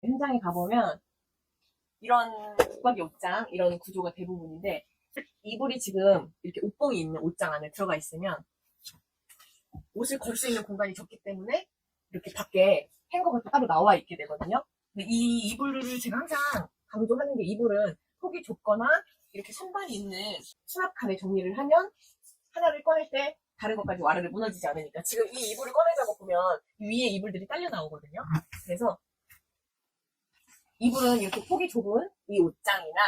현장에 가보면 이런 붙박이 옷장 이런 구조가 대부분인데 이불이 지금 이렇게 옷봉이 있는 옷장 안에 들어가 있으면 옷을 걸 수 있는 공간이 적기 때문에 이렇게 밖에 행거가 또 따로 나와 있게 되거든요. 근데 이 이불을 제가 항상 강조하는 게 이불은 폭이 좁거나 이렇게 선반이 있는 수납칸에 정리를 하면 하나를 꺼낼 때 다른 것까지 와르르 무너지지 않으니까 지금 이 이불을 꺼내자고 보면 위에 이불들이 딸려 나오거든요. 그래서 이불은 이렇게 폭이 좁은 이 옷장이나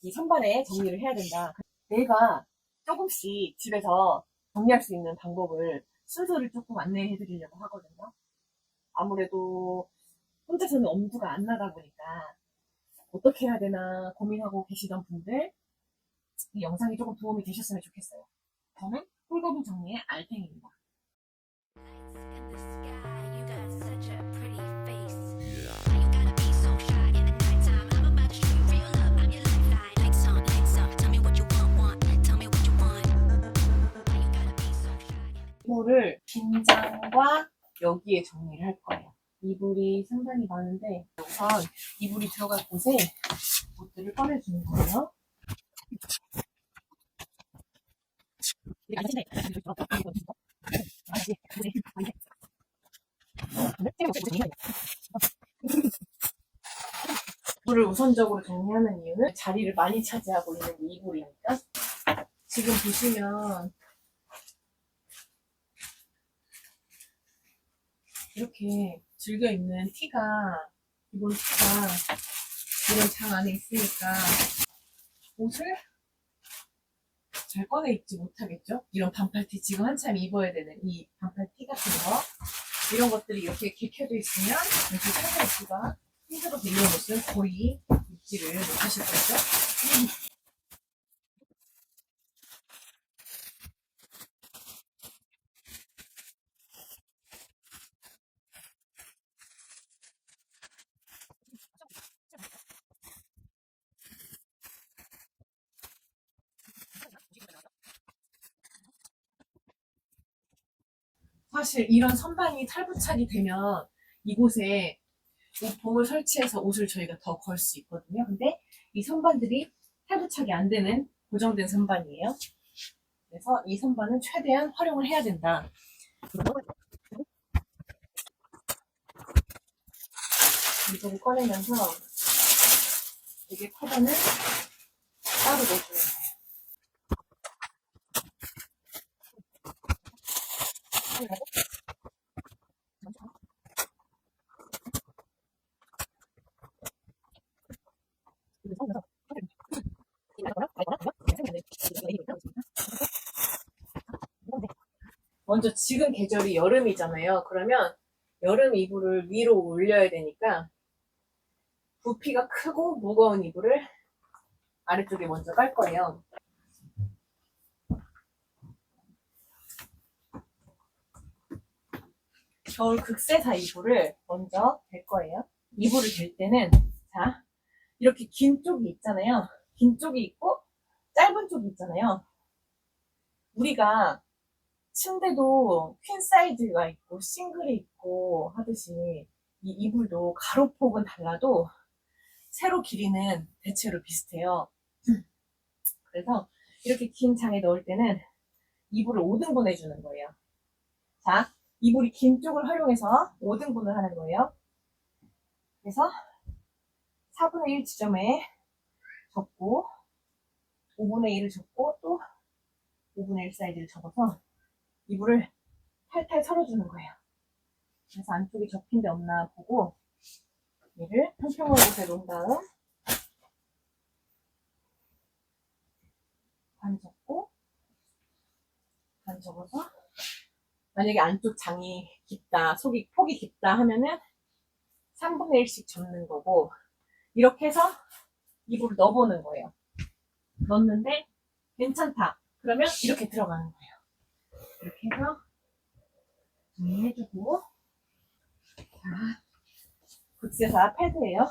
이 선반에 정리를 해야 된다. 내가 조금씩 집에서 정리할 수 있는 방법을 순서를 조금 안내해 드리려고 하거든요. 아무래도 혼자서는 엄두가 안 나다 보니까 어떻게 해야 되나 고민하고 계시던 분들 이 영상이 조금 도움이 되셨으면 좋겠어요. 저는 꿀거분 정리의 알탱입니다. 이불을 긴장과 여기에 정리를 할 거예요. 이불이 상당히 많은데 우선 이불이 들어갈 곳에 옷들을 꺼내주는 거예요. 이불을 우선적으로 정리하는 이유는 자리를 많이 차지하고 있는 이불이니까. 지금 보시면 이렇게 즐겨 입는 티가 기본 티가 이런 장 안에 있으니까 옷을 잘 꺼내 입지 못하겠죠? 이런 반팔티 지금 한참 입어야 되는 이 반팔티 같은 거 이런 것들이 이렇게 개켜져 있으면 이렇게 꺼내 입기가 힘들어서 이런 옷은 거의 입지를 못하실 거죠? 사실 이런 선반이 탈부착이 되면 이곳에 옷봉을 설치해서 옷을 저희가 더 걸 수 있거든요. 근데 이 선반들이 탈부착이 안 되는 고정된 선반이에요. 그래서 이 선반은 최대한 활용을 해야 된다. 이거를 꺼내면서 이게 커버는 따로 넣어주는 거예요. 먼저 지금 계절이 여름이잖아요. 그러면 여름 이불을 위로 올려야 되니까 부피가 크고 무거운 이불을 아래쪽에 먼저 깔 거예요. 겨울 극세사 이불을 먼저 댈 거예요. 이불을 댈 때는 자 이렇게 긴 쪽이 있잖아요. 긴 쪽이 있고 짧은 쪽이 있잖아요. 우리가 침대도 퀸 사이즈가 있고 싱글이 있고 하듯이 이 이불도 가로폭은 달라도 세로 길이는 대체로 비슷해요. 그래서 이렇게 긴 장에 넣을 때는 이불을 5등분 해주는 거예요. 자, 이불이 긴 쪽을 활용해서 5등분을 하는 거예요. 그래서 4분의 1 지점에 접고 5분의 1을 접고 또 5분의 1 사이즈를 접어서 이불을 탈탈 털어주는 거예요. 그래서 안쪽이 접힌 데 없나 보고 얘를 평평한 곳에 놓은 다음 반 접고 반 접어서 만약에 안쪽 장이 깊다, 폭이 깊다 하면은 3분의 1씩 접는 거고 이렇게 해서 이불을 넣어보는 거예요. 넣었는데 괜찮다. 그러면 이렇게 들어가는 거예요. 이렇게 해서 정리해주고 자, 극세사 패드예요.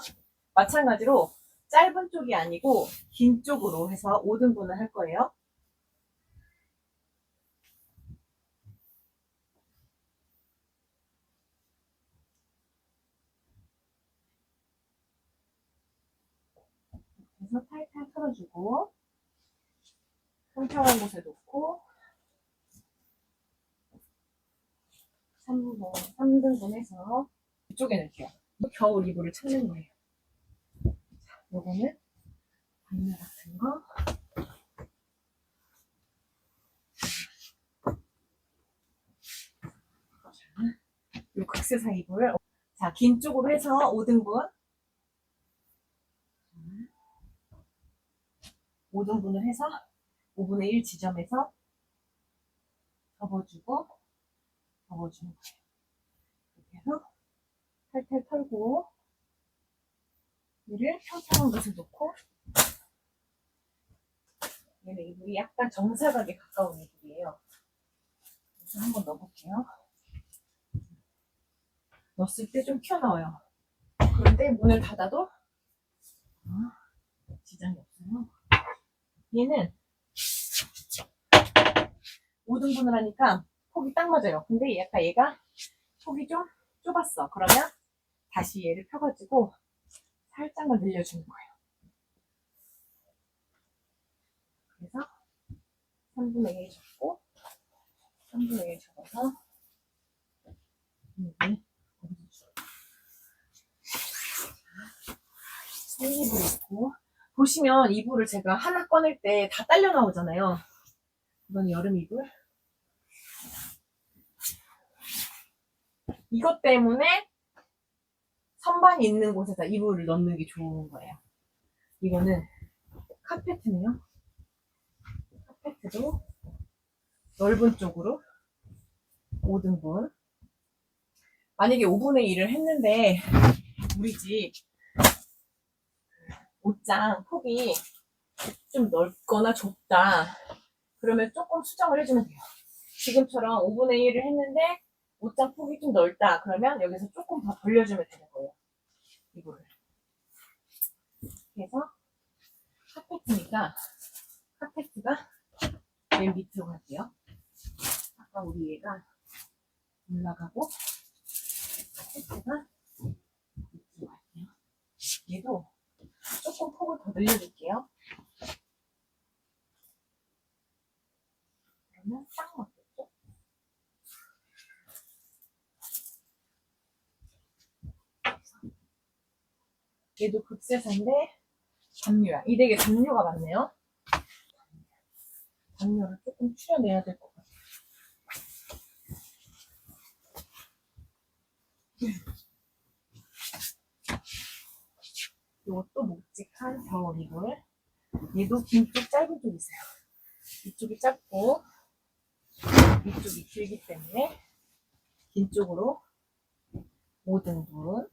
마찬가지로 짧은 쪽이 아니고 긴 쪽으로 해서 5등분을 할 거예요. 그래서 탈탈 털어주고 평평한 곳에 놓고 3등분 해서 이쪽에 넣을게요. 겨울 이불을 찾는 거예요. 자, 요거는 반면 같은 거. 요 극세사 이불. 자, 긴 쪽으로 해서 5등분. 5등분을 해서 5분의 1 지점에서 접어주고, 접어주는 거예요. 이렇게 해서 탈탈 털고, 얘를 평평한 곳에 놓고, 얘는 이불이 약간 정사각에 가까운 이불이에요. 그래서 한번 넣어볼게요. 넣었을 때 좀 튀어나와요. 그런데 문을 닫아도 지장이 없어요. 얘는 5등분을 하니까 폭이 딱 맞아요. 근데 약간 얘가 폭이 좀 좁았어. 그러면 다시 얘를 펴가지고 살짝만 늘려주는 거예요. 그래서 3분의 1 접고 3분의 1 접어서 여기 이불 있고, 보시면 이불을 제가 하나 꺼낼 때 다 딸려 나오잖아요. 이건 여름 이불. 이것 때문에 선반이 있는 곳에다 이불을 넣는 게 좋은 거예요. 이거는 카페트네요. 카페트도 넓은 쪽으로 5등분. 만약에 5분의 1을 했는데 우리 집 옷장 폭이 좀 넓거나 좁다. 그러면 조금 수정을 해주면 돼요. 지금처럼 5분의 1을 했는데 옷장 폭이 좀 넓다. 그러면 여기서 조금 더 벌려주면 되는 거예요. 이거를. 그래서 카페트니까 카페트가 맨 밑으로 갈게요. 아까 우리 얘가 올라가고 카페트가 밑으로 갈게요. 얘도 조금 폭을 더 늘려줄게요. 그러면 딱 맞겠죠? 얘도 극세사인데 담요야. 이 댁에 담요가 많네요. 담요를 조금 추려내야 될 것 같아요. 이것도 묵직한 겨울 이불. 얘도 긴 쪽 짧은 쪽 있어요. 이쪽이 짧고 이쪽이 길기 때문에 긴 쪽으로 5등분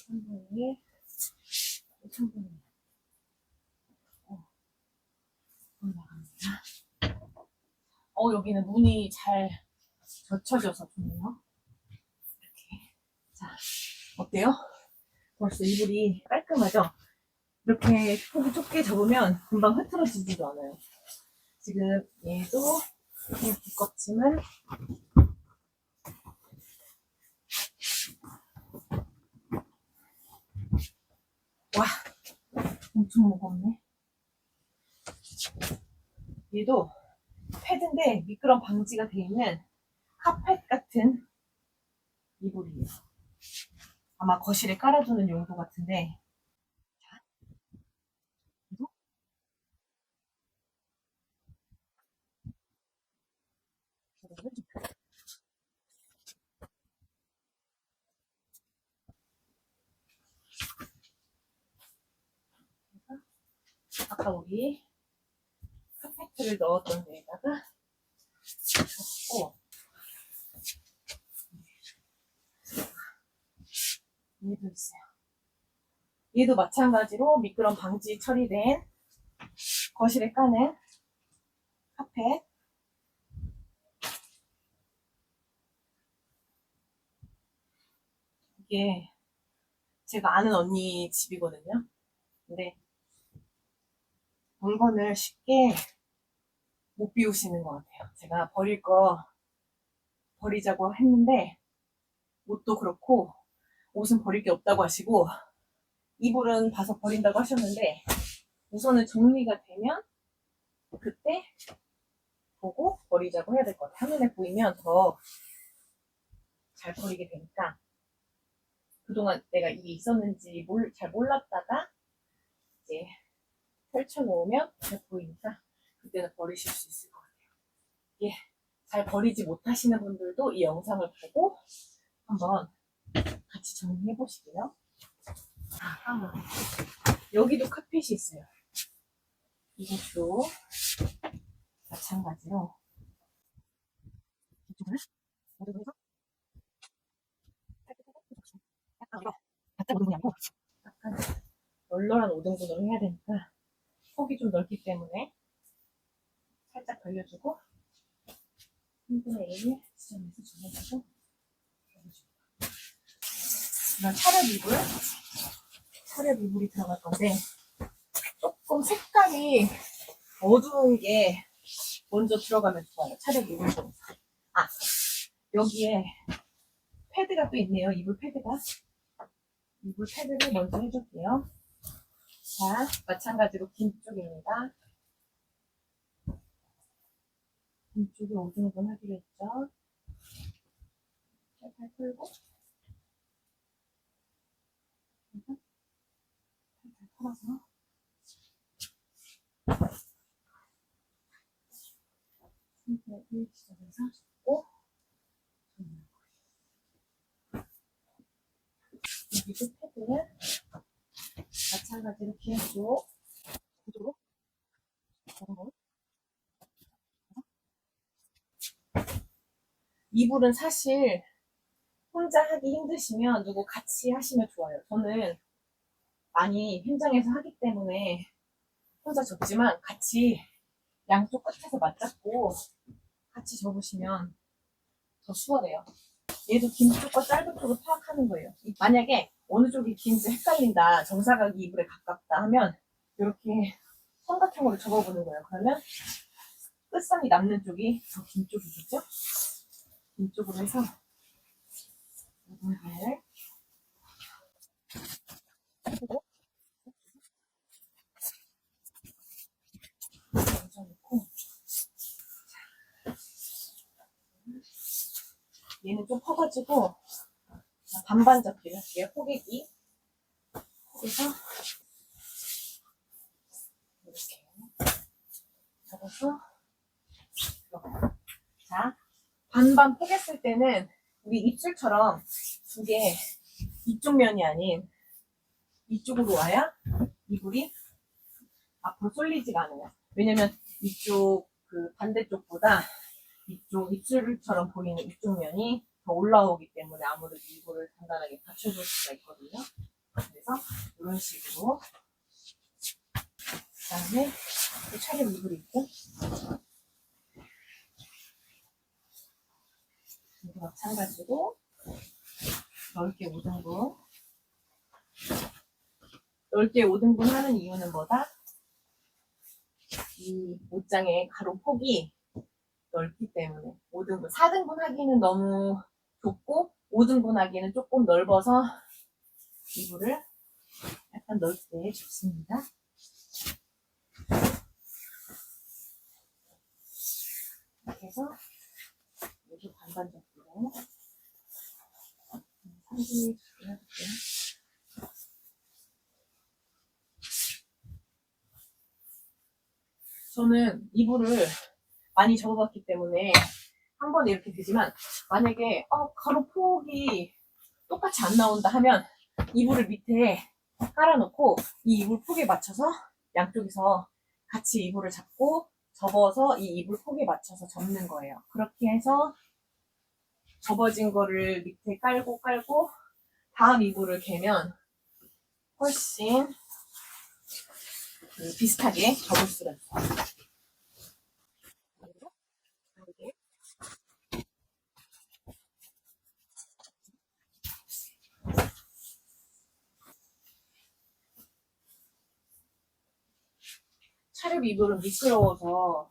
3분의 1 3분의 1 올라갑니다. 여기는 문이 잘 젖혀져서 좋네요. 이렇게. 자, 어때요? 벌써 이불이 깔끔하죠? 이렇게 폭이 좁게 접으면 금방 흐트러지지도 않아요. 지금 얘도 좀 두껍지만 와, 엄청 무겁네. 얘도 패드인데 미끄럼 방지가 되어 있는 카펫 같은 이불이에요. 아마 거실에 깔아두는 용도 같은데. 자, 그리고 아까 우리 카페트를 넣었던 데에다가 넣고 얘도 있어요. 얘도 마찬가지로 미끄럼 방지 처리된 거실에 까는 카펫. 이게 제가 아는 언니 집이거든요. 근데 물건을 쉽게 못 비우시는 것 같아요. 제가 버릴 거 버리자고 했는데 옷도 그렇고 옷은 버릴 게 없다고 하시고 이불은 봐서 버린다고 하셨는데 우선은 정리가 되면 그때 보고 버리자고 해야 될 것 같아요. 한눈에 보이면 더 잘 버리게 되니까 그동안 내가 이게 있었는지 잘 몰랐다가 이제 펼쳐놓으면 잘 보이니까 그때는 버리실 수 있을 것 같아요. 예, 잘 버리지 못하시는 분들도 이 영상을 보고 한번 같이 정리해 보시고요. 여기도 카펫이 있어요. 이것도 마찬가지로 이쪽을 모두 해서 약간 이거 바짝 오등분이 아니고 약간 널널한 오등분으로 해야 되니까 폭이 좀 넓기 때문에 살짝 벌려주고 3분의 1 지점에서 정해주고 이런 차렵 이불이 들어갈 건데 조금 색깔이 어두운 게 먼저 들어가면 좋아요. 차렵 이불 중에서. 아, 여기에 패드가 또 있네요. 이불 패드가. 이불 패드를 먼저 해줄게요. 자, 마찬가지로 긴 쪽입니다. 긴 쪽이 5등분 하기로 했죠. 살살 풀고 살살 풀어서 이 지점에서 잡고 여기도 패드를 마찬가지로 긴 쪽 이쪽으로 잡고 이불은 사실 혼자 하기 힘드시면 누구 같이 하시면 좋아요. 저는 많이 현장에서 하기 때문에 혼자 접지만 같이 양쪽 끝에서 맞잡고 같이 접으시면 더 수월해요. 얘도 긴 쪽과 짧은 쪽을 파악하는 거예요. 만약에 어느 쪽이 긴지 헷갈린다, 정사각이 이불에 가깝다 하면 이렇게 선 같은 걸로 접어보는 거예요. 그러면 끝선이 남는 쪽이 더 긴 쪽이겠죠? 긴 쪽으로 해서 이불을 얹어놓고 얘는 좀 커가지고 반반 접기를 할게요. 호개기 그래서 이렇게 접어서 들어가요. 자, 반반 포개쓸 때는 우리 입술처럼 두 개 이쪽 면이 아닌 이쪽으로 와야 이불이 앞으로 쏠리지가 않아요. 왜냐면 이쪽 그 반대쪽보다 이쪽 입술처럼 보이는 이쪽 면이 더 올라오기 때문에 아무래도 이불을 단단하게 받쳐줄 수가 있거든요. 그래서 이런 식으로 그다음에 또 차림 이불이 있고 이거 마찬가지로 넓게 5등분 넓게 5등분 하는 이유는 뭐다? 이 옷장의 가로 폭이 넓기 때문에 5등분, 4등분 하기는 너무 좁고 5등분 하기는 조금 넓어서 이불을 약간 넓게 줍습니다. 이렇게 해서 여기 반반 접기로 3분의 1 해볼게요. 저는 이불을 많이 접어봤기 때문에 한 번에 이렇게 되지만 만약에 가로 폭이 똑같이 안 나온다 하면 이불을 밑에 깔아놓고 이 이불 폭에 맞춰서 양쪽에서 같이 이불을 잡고 접어서 이 이불 폭에 맞춰서 접는 거예요. 그렇게 해서 접어진 거를 밑에 깔고 다음 이불을 개면 훨씬 비슷하게 접을 수가 있어요. 차렵 이불은 미끄러워서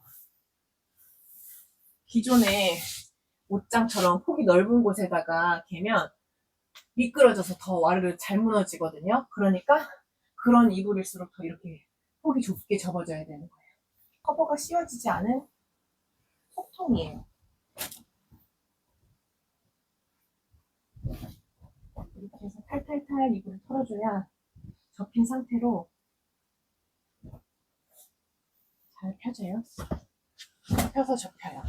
기존에 옷장처럼 폭이 넓은 곳에다가 개면 미끄러져서 더 와르르 잘 무너지거든요. 그러니까 그런 이불일수록 더 이렇게 폭이 좁게 접어줘야 되는 거예요. 커버가 씌워지지 않은 속통이에요. 이렇게 해서 탈탈탈 이불을 털어줘야 접힌 상태로 잘 펴져요. 펴서 접혀요.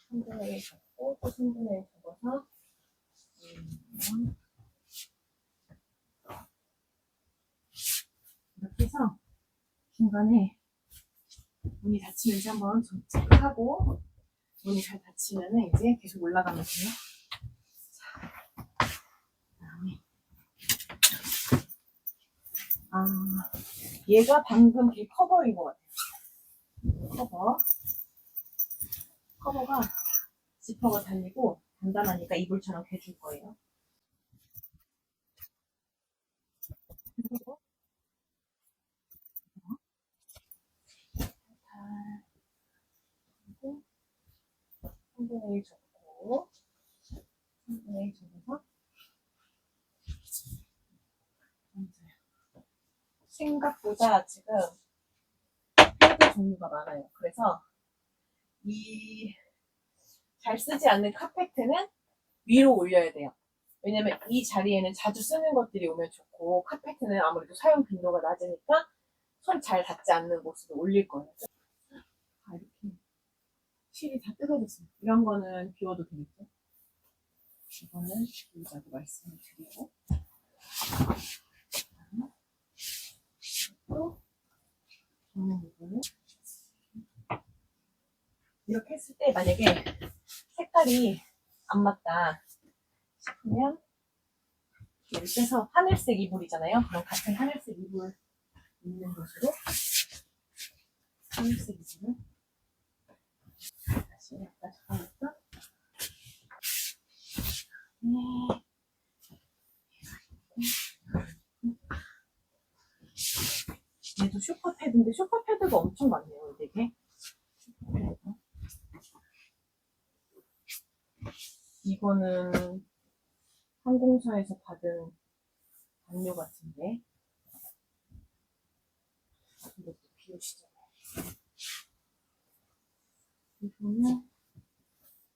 한 분의 1 접고 또 3분의 1 접어서 이렇게 해서 중간에 문이 닫히는지 한번 체크하고 문이 잘 닫히면은 이제 계속 올라가면 돼요. 자, 그다음에 얘가 방금 그 커버인 것 같아요. 커버가 지퍼가 달리고 단단하니까 이불처럼 개줄 거예요. 그리고 3분의 1 접고 3분의 1 접어서 생각보다 지금 패드 종류가 많아요. 그래서 이 잘 쓰지 않는 카페트는 위로 올려야 돼요. 왜냐면 이 자리에는 자주 쓰는 것들이 오면 좋고 카페트는 아무래도 사용 빈도가 낮으니까 손 잘 닿지 않는 곳으로 올릴 거예요. 이렇게 실이 다 뜯어졌어요. 이런 거는 비워도 되겠죠? 이거는 비우자고 말씀을 드리고 또 접는 부분을 이렇게 했을 때 만약에 색깔이 안 맞다 싶으면 이렇게 빼서 하늘색 이불이잖아요. 그럼 같은 하늘색 이불 있는 곳으로 하늘색 이불을 다시 아까 잡아놨던 얘도 슈퍼패드인데 슈퍼패드가 엄청 많네요. 되게 이거는 항공사에서 받은 담요 같은데 이것도 비우시잖아요. 이거는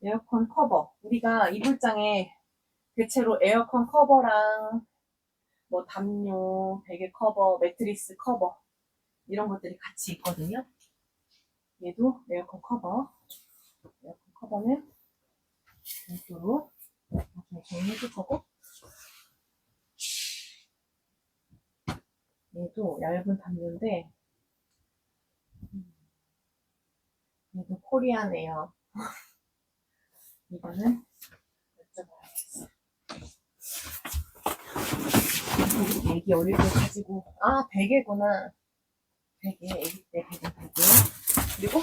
에어컨 커버. 우리가 이불장에 대체로 에어컨 커버랑 뭐 담요, 베개 커버, 매트리스 커버 이런 것들이 같이 있거든요. 얘도 에어컨 커버. 에어컨 커버는 별도로 나중에 정리해줄 거고 얘도 얇은 담요인데 얘도 코리안에요. 이거는 여쭤봐야겠어. 애기 어릴 때 가지고 베개구나. 베개, 애기 때 베개. 그리고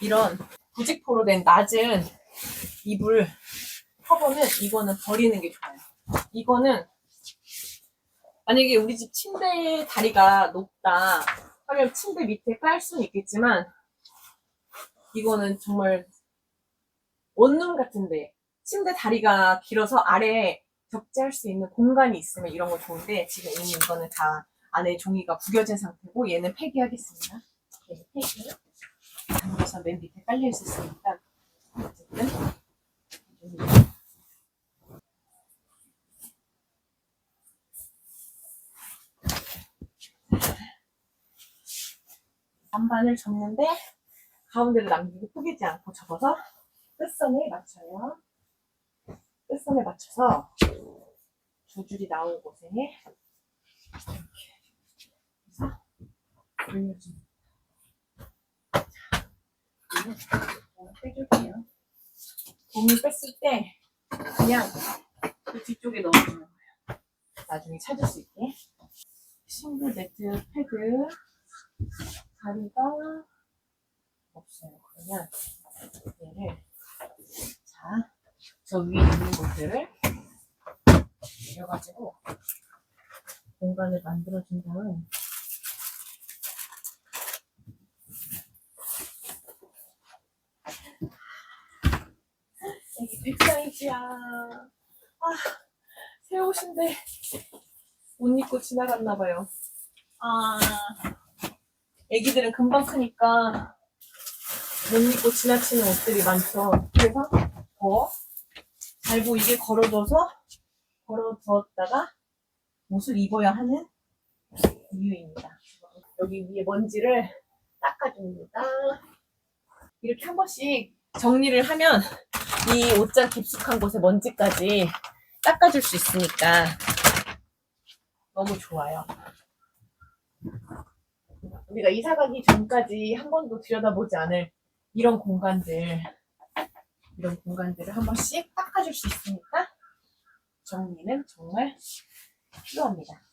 이런 부직포로 된 낮은 이불 커버는 이거는 버리는 게 좋아요. 이거는 만약에 우리 집 침대 다리가 높다 하면 침대 밑에 깔 수는 있겠지만 이거는 정말 원룸 같은데 침대 다리가 길어서 아래에 격자할 수 있는 공간이 있으면 이런 거 좋은데 지금 이미 이거는 다 안에 종이가 구겨진 상태고 얘는 폐기하겠습니다. 얘는 폐기. 담궈서 맨 밑에 깔려 있었으니까 어쨌든 반반을 접는데 가운데를 남기고 포개지 않고 접어서 끝선을 맞춰요. 끝선을 맞춰서 두 줄이 나온 곳에 이렇게 해서 올려줍니다. 빼줄게요. 공을 뺐을 때 그냥 그 뒤쪽에 넣어주는 거예요. 나중에 찾을 수 있게. 싱글 매트 패드 다리가 없어요. 그러면 얘를 저 위에 있는 것들을 내려가지고 공간을 만들어준 다음 여기 백사이즈야. 아, 새 옷인데 옷 입고 지나갔나봐요. 아, 애기들은 금방 크니까 못 입고 지나치는 옷들이 많죠. 그래서 더 잘 보이게 걸어뒀다가 옷을 입어야 하는 이유입니다. 여기 위에 먼지를 닦아줍니다. 이렇게 한 번씩 정리를 하면 이 옷장 깊숙한 곳에 먼지까지 닦아줄 수 있으니까 너무 좋아요. 우리가 이사 가기 전까지 한 번도 들여다보지 않을 이런 공간들을 한 번씩 닦아줄 수 있으니까 정리는 정말 필요합니다.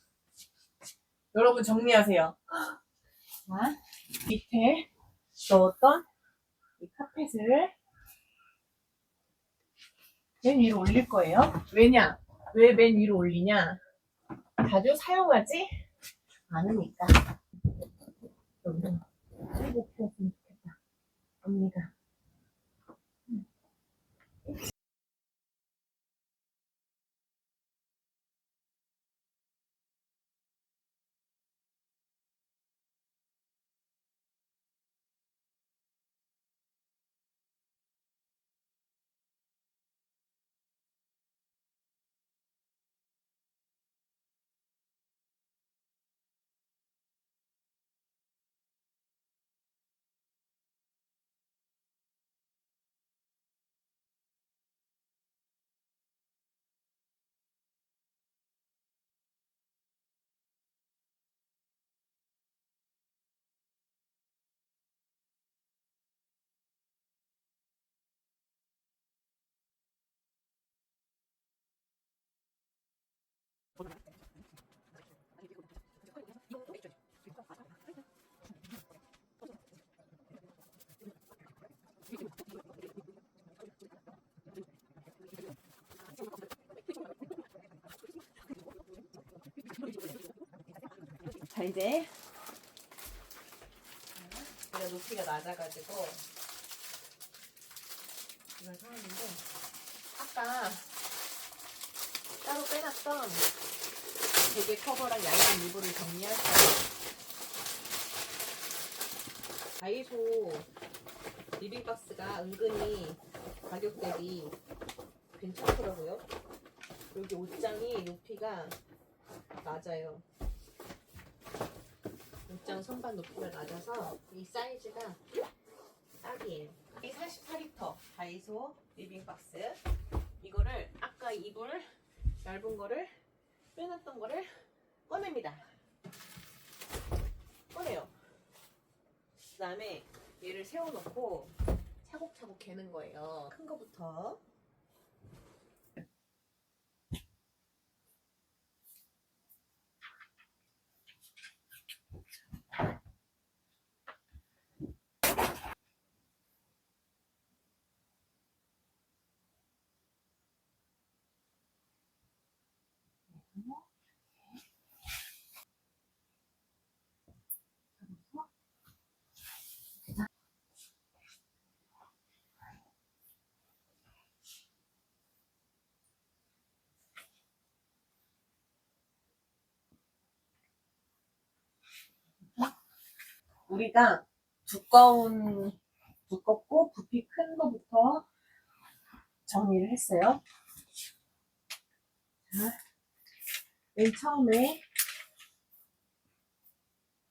여러분 정리하세요. 자, 밑에 넣었던 이 카펫을 맨 위로 올릴 거예요. 왜냐? 왜 맨 위로 올리냐? 자주 사용하지 않으니까. 여기는 꼭 피웠으면 좋겠다. 언니가. 자, 이제 제가 높이가 낮아가지고 이걸 사왔는데 아까 따로 빼놨던 베개 커버랑 얇은 이불을 정리할 거예요. 다이소 리빙박스가 은근히 가격 대비 괜찮더라고요. 여기 옷장이 높이가 낮아요. 옷장 선반 높이가 낮아서 이 사이즈가 딱이에요. 이 48리터 다이소 리빙박스, 이거를 아까 이불 얇은 거를 빼놨던 거를 꺼냅니다. 꺼내요. 그 다음에 얘를 세워놓고 차곡차곡 개는 거예요. 큰 거부터. 우리가 두껍고 부피 큰 거부터 정리를 했어요. 자, 맨 처음에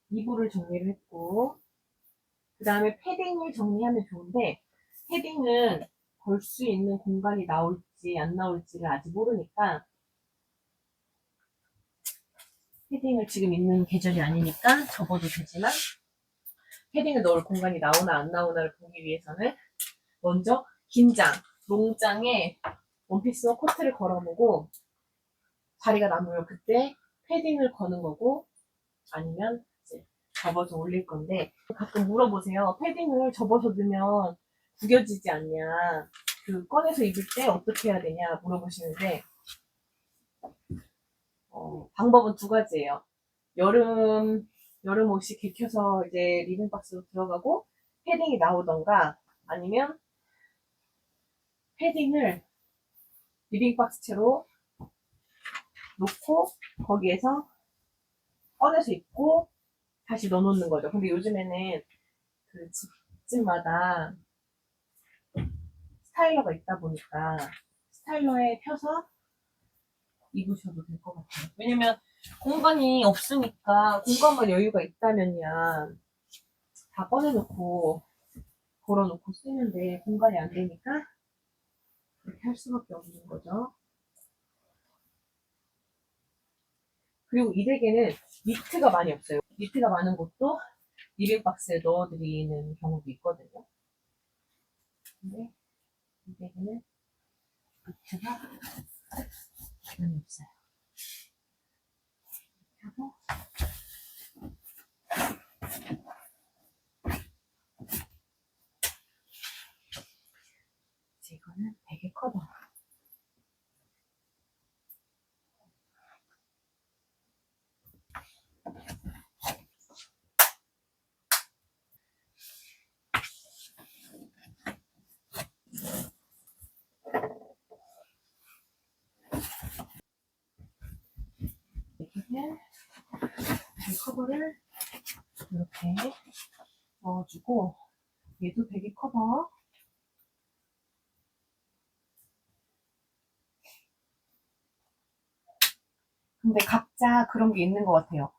이불을 정리를 했고, 그 다음에 패딩을 정리하면 좋은데, 패딩은 걸 수 있는 공간이 나올지 안 나올지를 아직 모르니까, 패딩을 지금 입는 계절이 아니니까 접어도 되지만, 패딩을 넣을 공간이 나오나 안 나오나를 보기 위해서는 먼저 긴장, 롱장에 원피스와 코트를 걸어보고 자리가 남으면 그때 패딩을 거는 거고, 아니면 이제 접어서 올릴 건데, 가끔 물어보세요. 패딩을 접어서 넣으면 구겨지지 않냐. 그 꺼내서 입을 때 어떻게 해야 되냐 물어보시는데, 방법은 두 가지예요. 여름 옷이 긁혀서 이제 리빙박스로 들어가고 패딩이 나오던가, 아니면 패딩을 리빙박스 채로 놓고 거기에서 꺼내서 입고 다시 넣어놓는 거죠. 근데 요즘에는 그 집집마다 스타일러가 있다 보니까 스타일러에 펴서 입으셔도 될 것 같아요. 왜냐면 공간이 없으니까, 공간만 여유가 있다면야 다 꺼내놓고 걸어놓고 쓰는데 공간이 안 되니까 이렇게 할 수밖에 없는 거죠. 그리고 이 댁에는 니트가 많이 없어요. 니트가 많은 곳도 리빙박스에 넣어드리는 경우도 있거든요. 근데 이 댁에는 니트가 많이 없어요. 하고 이제 이거는 베개 커버. 베개는 베개 커버를 이렇게 넣어주고, 얘도 베개 커버. 근데 각자 그런 게 있는 것 같아요.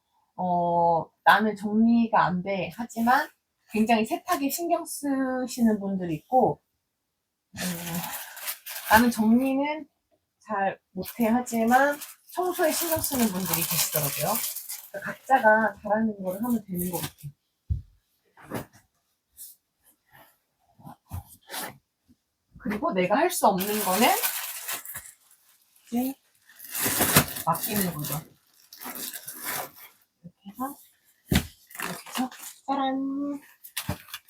나는 정리가 안 돼. 하지만 굉장히 세탁에 신경 쓰시는 분들이 있고, 나는 정리는 잘 못해. 하지만 청소에 신경 쓰는 분들이 계시더라고요. 그러니까 각자가 잘하는 걸 하면 되는 것 같아요. 그리고 내가 할 수 없는 거는 이제 맡기는 거죠. 이렇게 해서 짜란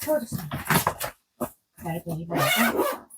채워줬습니다. 얇은 이불에서